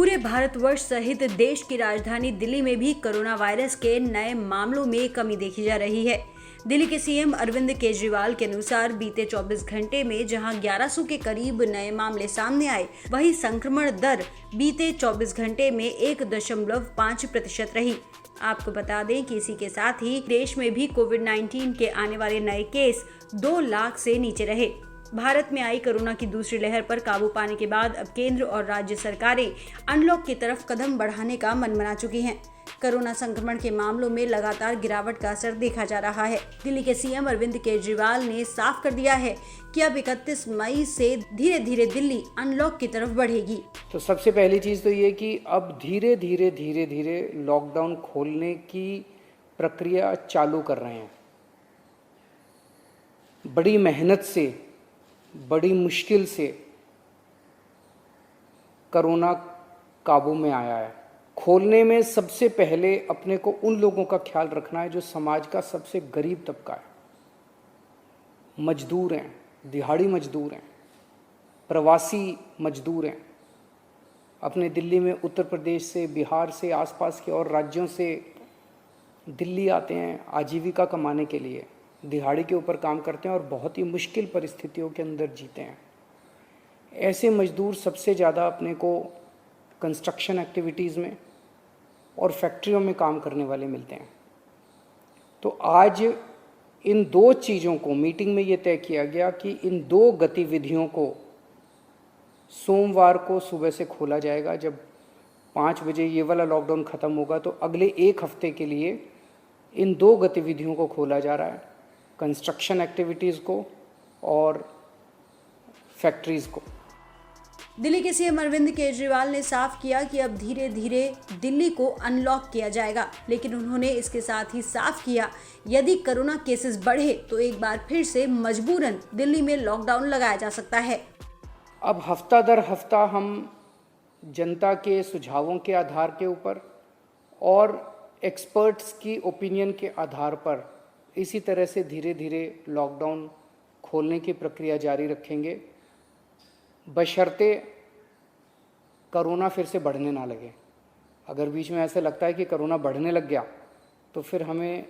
पूरे भारतवर्ष सहित देश की राजधानी दिल्ली में भी कोरोना वायरस के नए मामलों में कमी देखी जा रही है। दिल्ली के सीएम अरविंद केजरीवाल के अनुसार बीते 24 घंटे में जहां 1100 के करीब नए मामले सामने आए, वहीं संक्रमण दर बीते 24 घंटे में 1.5% रही। आपको बता दें कि इसी के साथ ही देश में भी कोविड-19 के आने वाले नए केस 2 लाख से नीचे रहे। भारत में आई कोरोना की दूसरी लहर पर काबू पाने के बाद अब केंद्र और राज्य सरकारें अनलॉक की तरफ कदम बढ़ाने का मन बना चुकी हैं। कोरोना संक्रमण के मामलों में लगातार गिरावट का असर देखा जा रहा है। दिल्ली के सीएम अरविंद केजरीवाल ने साफ कर दिया है कि अब 31 मई से धीरे धीरे दिल्ली अनलॉक की तरफ बढ़ेगी। तो सबसे पहली चीज़ तो ये कि अब धीरे धीरे लॉकडाउन खोलने की प्रक्रिया चालू कर रहे हैं। बड़ी मेहनत से, बड़ी मुश्किल से कोरोना काबू में आया है। खोलने में सबसे पहले अपने को उन लोगों का ख्याल रखना है जो समाज का सबसे गरीब तबका है। मजदूर हैं, दिहाड़ी मजदूर हैं, प्रवासी मजदूर हैं। अपने दिल्ली में उत्तर प्रदेश से, बिहार से, आसपास के और राज्यों से दिल्ली आते हैं आजीविका कमाने के लिए, दिहाड़ी के ऊपर काम करते हैं और बहुत ही मुश्किल परिस्थितियों के अंदर जीते हैं। ऐसे मजदूर सबसे ज़्यादा अपने को कंस्ट्रक्शन एक्टिविटीज़ में और फैक्ट्रियों में काम करने वाले मिलते हैं। तो आज इन 2 चीज़ों को मीटिंग में ये तय किया गया कि इन 2 गतिविधियों को सोमवार को सुबह से खोला जाएगा। जब 5 बजे ये वाला लॉकडाउन ख़त्म होगा तो अगले 1 हफ्ते के लिए इन 2 गतिविधियों को खोला जा रहा है, कंस्ट्रक्शन एक्टिविटीज़ को और फैक्ट्रीज़ को। दिल्ली के सीएम अरविंद केजरीवाल ने साफ किया कि अब धीरे धीरे दिल्ली को अनलॉक किया जाएगा, लेकिन उन्होंने इसके साथ ही साफ किया यदि कोरोना केसेस बढ़े तो एक बार फिर से मजबूरन दिल्ली में लॉकडाउन लगाया जा सकता है। अब हफ्ता दर हफ्ता हम जनता के सुझावों के आधार के ऊपर और एक्सपर्ट्स की ओपिनियन के आधार पर इसी तरह से धीरे धीरे लॉकडाउन खोलने की प्रक्रिया जारी रखेंगे, बशर्ते कोरोना फिर से बढ़ने ना लगे। अगर बीच में ऐसे लगता है कि कोरोना बढ़ने लग गया तो फिर हमें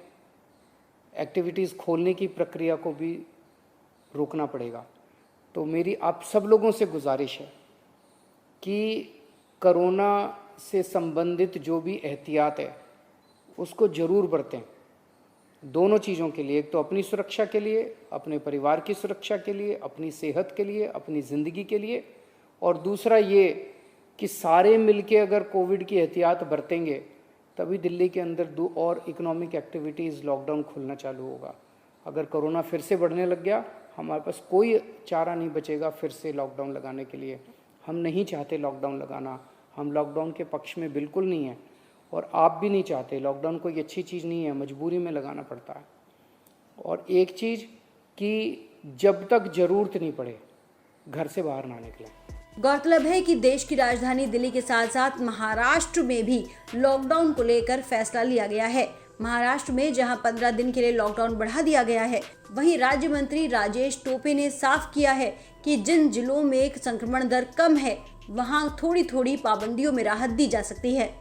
एक्टिविटीज़ खोलने की प्रक्रिया को भी रोकना पड़ेगा। तो मेरी आप सब लोगों से गुजारिश है कि कोरोना से संबंधित जो भी एहतियात है उसको ज़रूर बरतें। दोनों चीज़ों के लिए, एक तो अपनी सुरक्षा के लिए, अपने परिवार की सुरक्षा के लिए, अपनी सेहत के लिए, अपनी ज़िंदगी के लिए, और दूसरा ये कि सारे मिलके अगर कोविड की एहतियात बरतेंगे तभी दिल्ली के अंदर 2 और इकोनॉमिक एक्टिविटीज़ लॉकडाउन खुलना चालू होगा। अगर कोरोना फिर से बढ़ने लग गया हमारे पास कोई चारा नहीं बचेगा फिर से लॉकडाउन लगाने के लिए। हम नहीं चाहते लॉकडाउन लगाना, हम लॉकडाउन के पक्ष में बिल्कुल नहीं हैं और आप भी नहीं चाहते। लॉकडाउन कोई अच्छी चीज़ नहीं है, मजबूरी में लगाना पड़ता है। और एक चीज़ कि जब तक ज़रूरत नहीं पड़े घर से बाहर ना निकलें। गौरतलब है कि देश की राजधानी दिल्ली के साथ साथ महाराष्ट्र में भी लॉकडाउन को लेकर फैसला लिया गया है। महाराष्ट्र में जहां 15 दिन के लिए लॉकडाउन बढ़ा दिया गया है, वहीं राज्य मंत्री राजेश टोपे ने साफ किया है कि जिन जिलों में संक्रमण दर कम है वहां थोड़ी थोड़ी पाबंदियों में राहत दी जा सकती है।